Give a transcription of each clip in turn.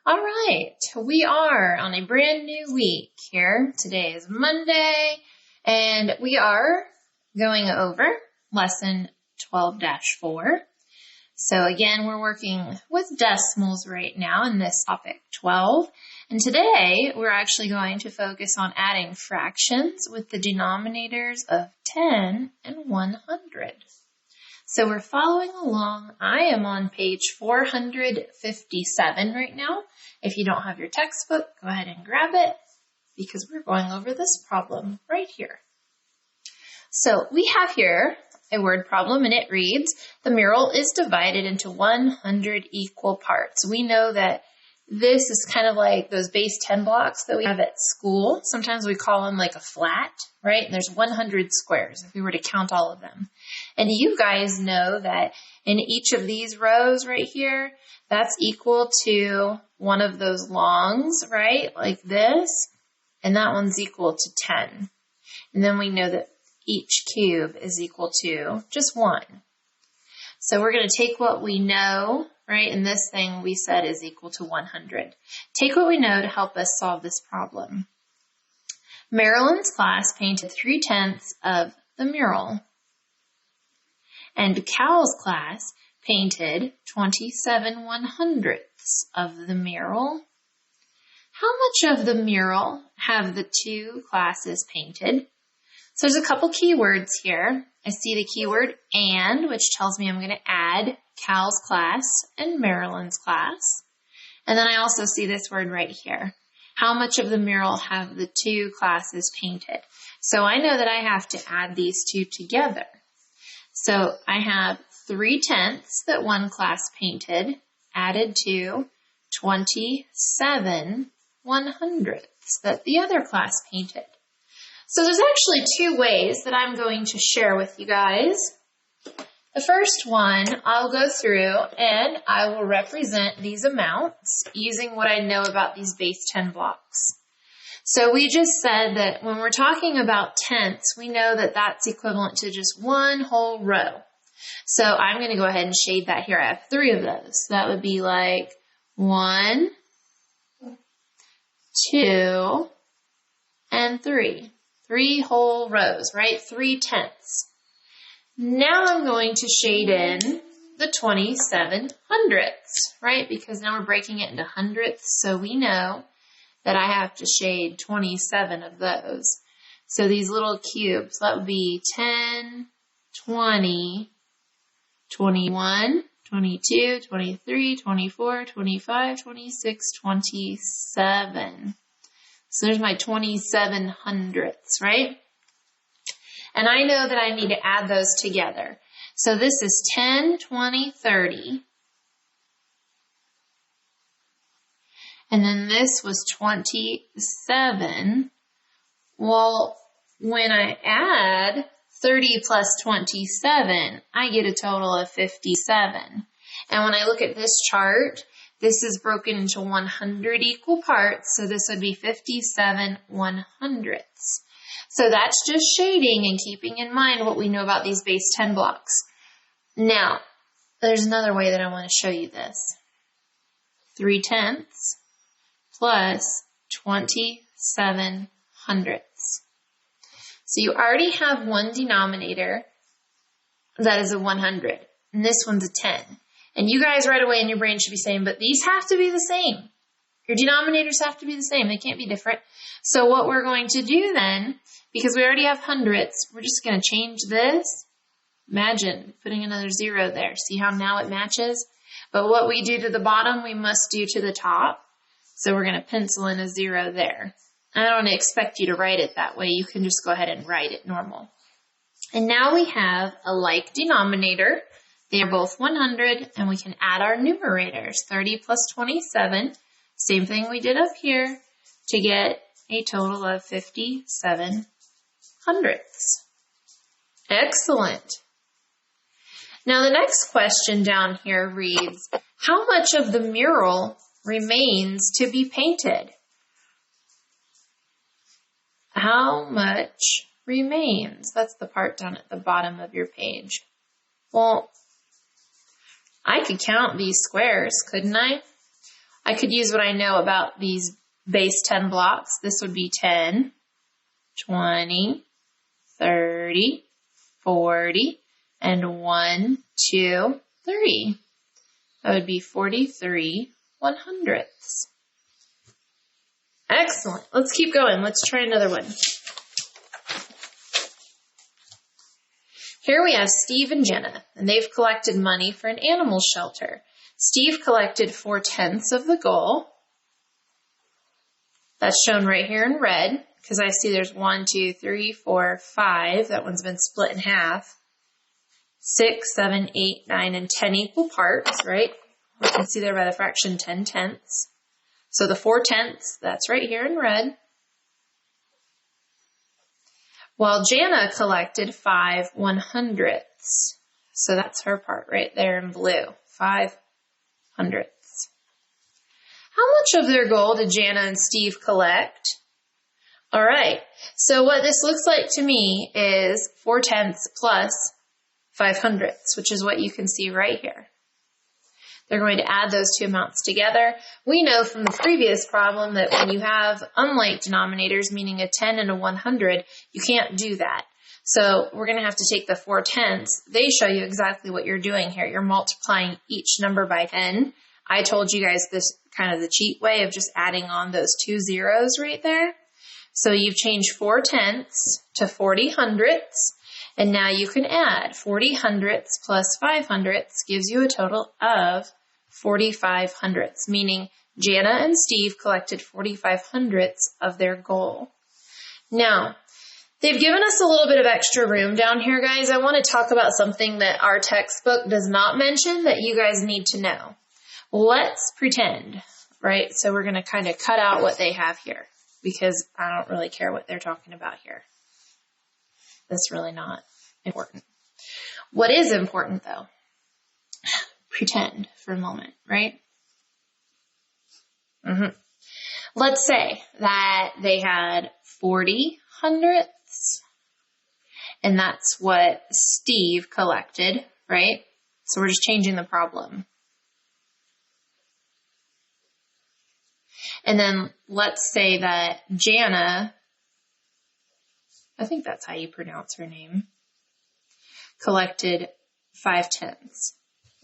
All right, we are on a brand new week here. Today is Monday, and we are going over lesson 12-4. So again, we're working with decimals right now in this topic 12. And today, we're actually going to focus on adding fractions with the denominators of 10 and 100. So we're following along. I am on page 457 right now. If you don't have your textbook, go ahead and grab it because we're going over this problem right here. So we have here a word problem and it reads, the mural is divided into 100 equal parts. We know that this is kind of like those base 10 blocks that we have at school. Sometimes we call them like a flat, right? And there's 100 squares if we were to count all of them. And you guys know that in each of these rows right here, that's equal to one of those longs, right? Like this. And that one's equal to 10. And then we know that each cube is equal to just 1. So we're going to take what we know, right? And this thing we said is equal to 100. Take what we know to help us solve this problem. Marilyn's class painted 3/10 of the mural. And Cal's class painted 27/100 of the mural. How much of the mural have the two classes painted? So there's a couple keywords here. I see the keyword and, which tells me I'm going to add Cal's class and Marilyn's class. And then I also see this word right here. How much of the mural have the two classes painted? So I know that I have to add these two together. So I have 3/10 that one class painted added to 27/100 that the other class painted. So there's actually two ways that I'm going to share with you guys. The first one, I'll go through and I will represent these amounts using what I know about these base 10 blocks. So we just said that when we're talking about tenths, we know that that's equivalent to just one whole row. So I'm going to go ahead and shade that here. I have 3 of those. So that would be like 1, 2, and 3. 3 whole rows, right? 3/10. Now I'm going to shade in the 27/100, right? Because now we're breaking it into hundredths, so we know that I have to shade 27 of those. So these little cubes, that would be 10, 20, 21, 22, 23, 24, 25, 26, 27. So there's my 27/100, right? And I know that I need to add those together. So this is 10, 20, 30. And then this was 27. Well, when I add 30 plus 27, I get a total of 57. And when I look at this chart, this is broken into 100 equal parts, so this would be 57/100. So that's just shading and keeping in mind what we know about these base 10 blocks. Now, there's another way that I want to show you this. 3/10 plus 27/100. So you already have one denominator that is a 100, and this one's a 10. And you guys right away in your brain should be saying, but these have to be the same. Your denominators have to be the same. They can't be different. So what we're going to do then, because we already have hundredths, we're just going to change this. Imagine putting another 0 there. See how now it matches? But what we do to the bottom, we must do to the top. So we're going to pencil in a 0 there. I don't expect you to write it that way. You can just go ahead and write it normal. And now we have a like denominator. They are both 100, and we can add our numerators, 30 plus 27, same thing we did up here, to get a total of 57/100. Excellent. Now the next question down here reads, how much of the mural remains to be painted? How much remains? That's the part down at the bottom of your page. Well, I could count these squares, couldn't I? I could use what I know about these base 10 blocks. This would be 10, 20, 30, 40, and 1, 2, 3. That would be 43 100ths. Excellent. Let's keep going. Let's try another one. Here we have Steve and Jana, and they've collected money for an animal shelter. Steve collected 4/10 of the goal. That's shown right here in red, because I see there's 1, 2, 3, 4, 5. That one's been split in half. 6, 7, 8, 9, and 10 equal parts, right? We can see there by the fraction 10/10. So the 4/10, that's right here in red. While Jana collected 5 100ths. So that's her part right there in blue, 5 100ths. How much of their gold did Jana and Steve collect? All right, so what this looks like to me is 4/10 plus 5 100ths, which is what you can see right here. They're going to add those two amounts together. We know from the previous problem that when you have unlike denominators, meaning a 10 and a 100, you can't do that. So we're going to have to take the 4/10. They show you exactly what you're doing here. You're multiplying each number by 10. I told you guys this kind of the cheat way of just adding on those 2 zeros right there. So you've changed 4/10 to 40 100ths. And now you can add 40 100ths plus 5 100ths gives you a total of 45 100ths, meaning Jana and Steve collected 45 100ths of their goal. Now, they've given us a little bit of extra room down here, guys. I want to talk about something that our textbook does not mention that you guys need to know. Let's pretend, right? So we're going to kind of cut out what they have here because I don't really care what they're talking about here. That's really not important. What is important, though, pretend for a moment, right? Let's say that they had 40 100ths, and that's what Steve collected, right? So we're just changing the problem. And then let's say that Jana, I think that's how you pronounce her name, collected 5/10.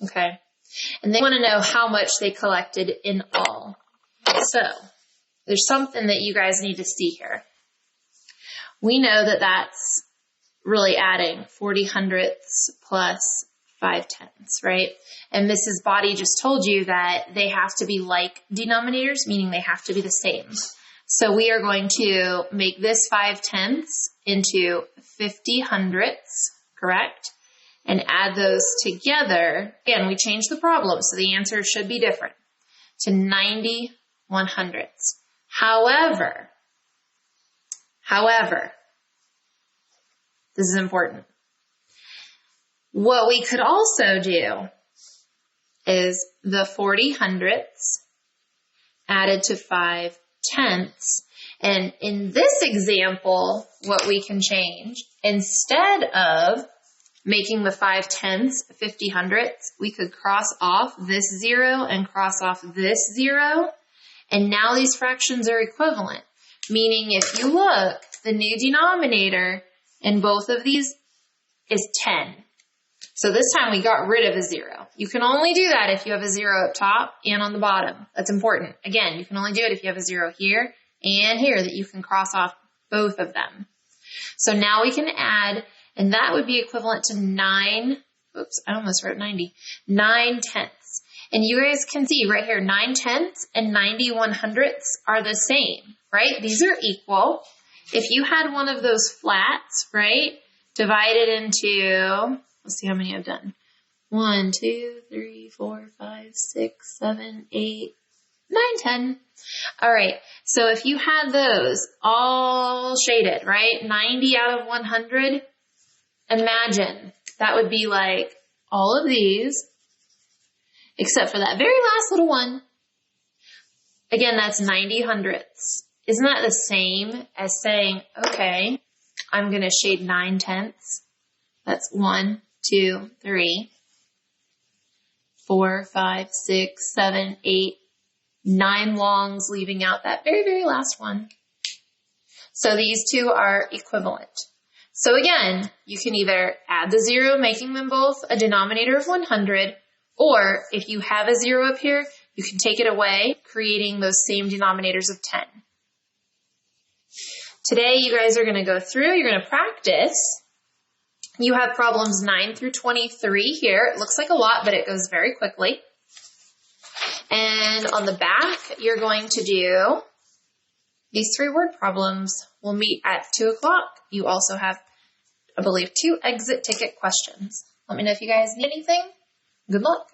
Okay. And they want to know how much they collected in all. So there's something that you guys need to see here. We know that that's really adding 40 100ths plus 5/10, right? And Mrs. Body just told you that they have to be like denominators, meaning they have to be the same. So we are going to make this 5/10 into 50 100ths, correct? And add those together. Again, we changed the problem, so the answer should be different, to 90 100ths. However, this is important. What we could also do is the 40 100ths added to 5/10. And in this example, what we can change, instead of making the 5/10 50 100ths, we could cross off this 0 and cross off this 0. And now these fractions are equivalent. Meaning if you look, the new denominator in both of these is 10. So this time we got rid of a 0. You can only do that if you have a 0 up top and on the bottom. That's important. Again, you can only do it if you have a 0 here and here, that you can cross off both of them. So now we can add, and that would be equivalent to 9 9/10. And you guys can see right here, 9/10 and 90 100ths are the same, right? These are equal. If you had one of those flats, right, divided into, let's see how many I've done. 1, 2, 3, 4, 5, 6, 7, 8, 9, 10. All right, so if you had those all shaded, right, 90 out of 100, imagine that would be like all of these, except for that very last little one. Again, that's 90 100ths. Isn't that the same as saying, okay, I'm going to shade 9/10. That's 1, 2, 3, 4, 5, 6, 7, 8, 9 longs, leaving out that very, very last one. So these two are equivalent. So again, you can either add the 0, making them both a denominator of 100, or if you have a 0 up here, you can take it away, creating those same denominators of 10. Today, you guys are going to go through, you're going to practice. You have problems 9 through 23 here. It looks like a lot, but it goes very quickly. And on the back, you're going to do these 3 word problems. We'll meet at 2 o'clock. You also have, I believe, 2 exit ticket questions. Let me know if you guys need anything. Good luck.